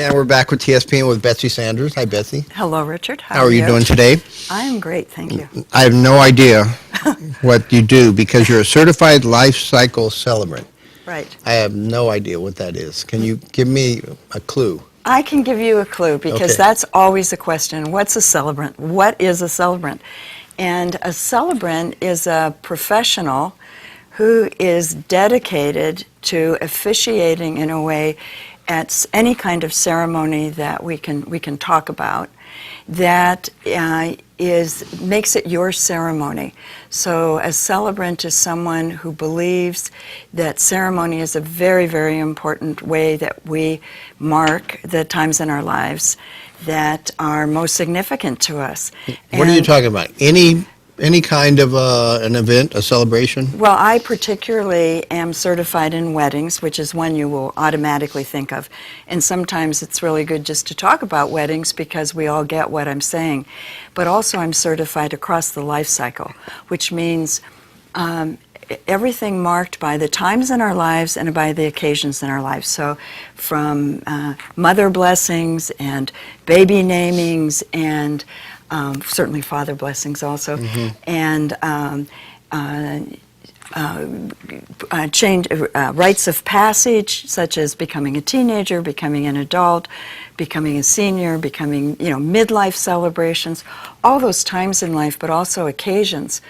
And we're back with TSPN with Betsy Sanders. Hi, Betsy. Hello, Richard. How are you doing today? I am great, thank you. I have no idea what you do because you're a certified life cycle celebrant. Right. I have no idea what that is. Can you give me a clue? I can give you a clue because that's always a question. What's a celebrant? What is a celebrant? And a celebrant is a professional who is dedicated to officiating in a way at any kind of ceremony that we can talk about that makes it your ceremony. So a celebrant is someone who believes that ceremony is a very, very important way that we mark the times in our lives that are most significant to us. What are you talking about? Any kind of an event, a celebration? Well, I particularly am certified in weddings, which is one you will automatically think of. And sometimes it's really good just to talk about weddings because we all get what I'm saying. But also I'm certified across the life cycle, which means everything marked by the times in our lives and by the occasions in our lives. So from mother blessings and baby namings and certainly father blessings also, and rites of passage, such as becoming a teenager, becoming an adult, becoming a senior, becoming, midlife celebrations, all those times in life, but also occasions.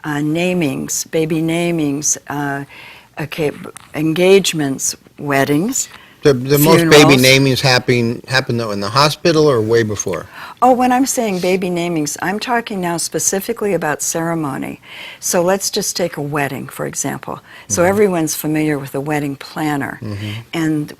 Namings, baby namings, engagements, weddings. The most baby namings happen though in the hospital or way before? Oh, when I'm saying baby namings, I'm talking now specifically about ceremony. So let's just take a wedding, for example. So everyone's familiar with a wedding planner. And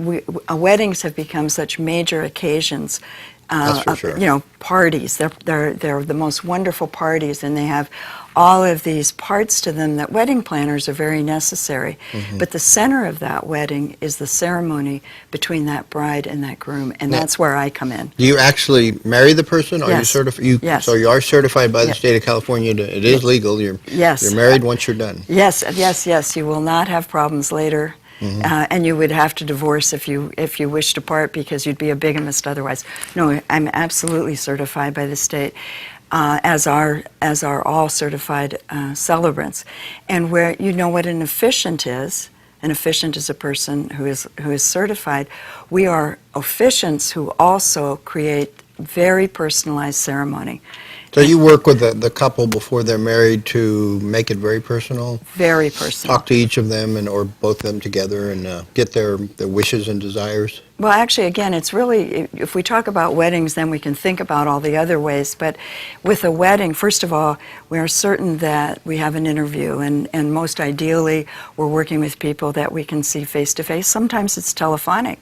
weddings have become such major occasions. That's for sure. Parties. They're the most wonderful parties, and they have all of these parts to them that wedding planners are very necessary. But the center of that wedding is the ceremony between that bride and that groom, and that's where I come in. Do you actually marry the person? Are you certified? Yes. So you are certified by the state of California. It is legal. You're married once you're done. Yes. You will not have problems later. And you would have to divorce if you wish to part because you'd be a bigamist otherwise. No, I'm absolutely certified by the state, as are all certified celebrants. And where you know what an officiant is. An officiant is a person who is certified. We are officiants who also create very personalized ceremony. So you work with the couple before they're married to make it very personal? Very personal. Talk to each of them or both of them together and get their wishes and desires? Well, actually, again, it's really, if we talk about weddings, then we can think about all the other ways. But with a wedding, first of all, we are certain that we have an interview, and most ideally, we're working with people that we can see face to face. Sometimes it's telephonic,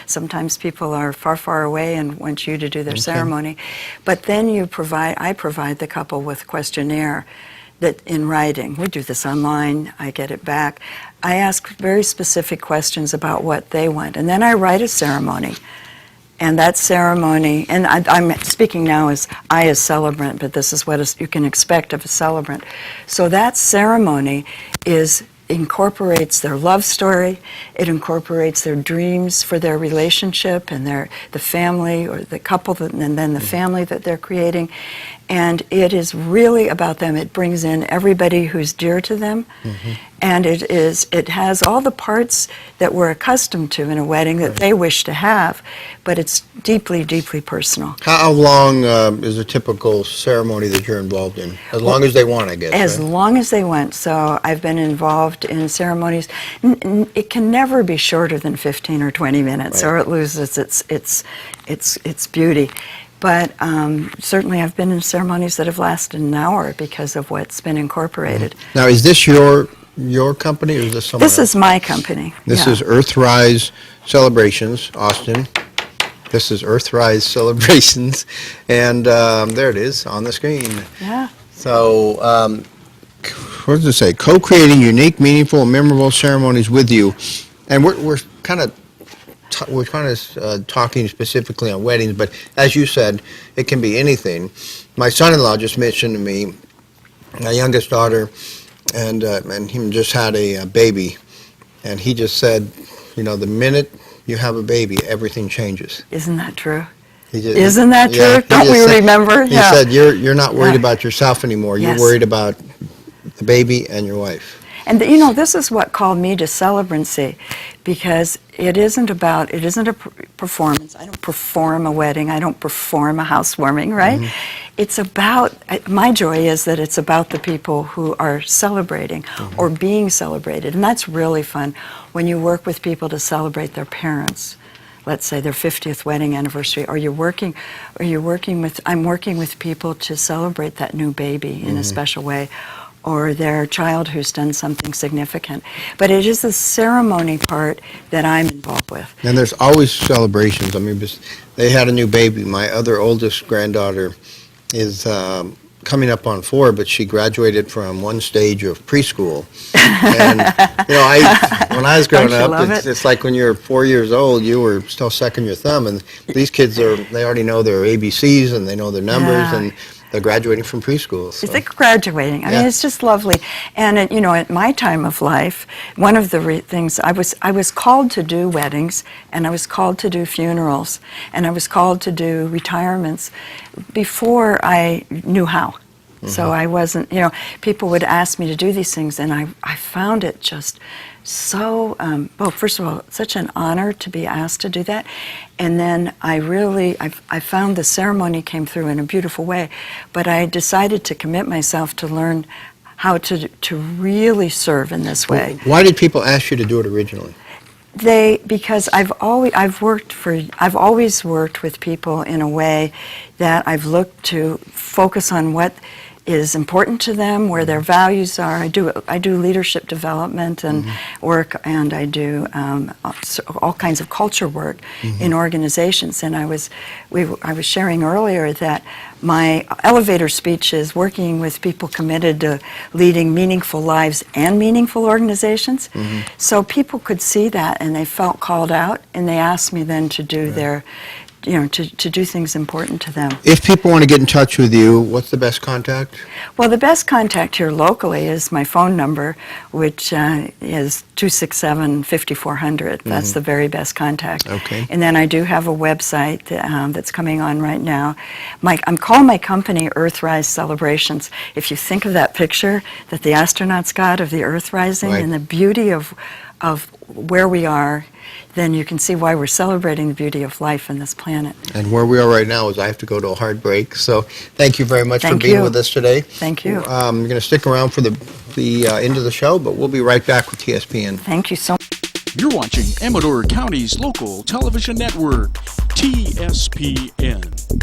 Sometimes people are far, far away and want you to do their ceremony. But then I provide the couple with a questionnaire that in writing. We do this online, I get it back. I ask very specific questions about what they want, and then I write a ceremony. And that ceremony, and I'm speaking now as celebrant, but this is what you can expect of a celebrant. So that ceremony incorporates their love story, it incorporates their dreams for their relationship and the family or the couple and then the family that they're creating. And it is really about them. It brings in everybody who's dear to them. And it has all the parts that we're accustomed to in a wedding that they wish to have, but it's deeply, deeply personal. How long is a typical ceremony that you're involved in? As long as they want, I guess. As long as they want. So I've been involved in ceremonies. It can never be shorter than 15 or 20 minutes, or it loses its beauty. But certainly I've been in ceremonies that have lasted an hour because of what's been incorporated. Now, is this your company or is this someone else? This is my company. This is Earthrise Celebrations, Austin. This is Earthrise Celebrations, and there it is on the screen. Yeah. So, what does it say? Co-creating unique, meaningful, and memorable ceremonies with you. And we're kind of talking specifically on weddings, but as you said, it can be anything. My son-in-law just mentioned to me, my youngest daughter, and he just had a baby, and he just said, the minute you have a baby, everything changes. Isn't that true? Isn't that true? Yeah, Don't we remember? He said, you're not worried Yeah. about yourself anymore. You're Yes. worried about the baby and your wife. And this is what called me to celebrancy, because it isn't a performance. I don't perform a wedding. I don't perform a housewarming, right? It's about, my joy is that it's about the people who are celebrating or being celebrated. And that's really fun when you work with people to celebrate their parents. Let's say their 50th wedding anniversary, or I'm working with people to celebrate that new baby in a special way, or their child who's done something significant. But it is the ceremony part that I'm involved with. And there's always celebrations. I mean, they had a new baby. My other oldest granddaughter is coming up on 4, but she graduated from one stage of preschool. And, when I was growing Don't you up, love it's like when you're 4 years old, you were still sucking your thumb. And these kids they already know their ABCs and they know their numbers. Yeah. And they're graduating from preschool. So. They're graduating. I mean, Yeah. it's just lovely. And at my time of life, one of the things I was called to do weddings, and I was called to do funerals, and I was called to do retirements before I knew how. So I wasn't, people would ask me to do these things, and I found it just so, first of all, such an honor to be asked to do that. And then I found the ceremony came through in a beautiful way. But I decided to commit myself to learn how to really serve in this way. Why did people ask you to do it originally? Because I've always worked with people in a way that I've looked to focus on what is important to them, where their values are. I do leadership development and work, and I do all kinds of culture work in organizations. And I was sharing earlier that my elevator speech is working with people committed to leading meaningful lives and meaningful organizations. So people could see that, and they felt called out, and they asked me then to do their to do things important to them. If people want to get in touch with you, what's the best contact? Well, the best contact here locally is my phone number, which is 267-5400. That's the very best contact. Okay. And then I do have a website that's coming on right now. I'm calling my company Earthrise Celebrations. If you think of that picture that the astronauts got of the Earth rising and the beauty of where we are, then you can see why we're celebrating the beauty of life on this planet. And where we are right now is I have to go to a hard break. So thank you very much for Thank being you. with us today. Thank you. You're going to stick around for the end of the show, but we'll be right back with TSPN. Thank you so much. You're watching Amador County's local television network, TSPN.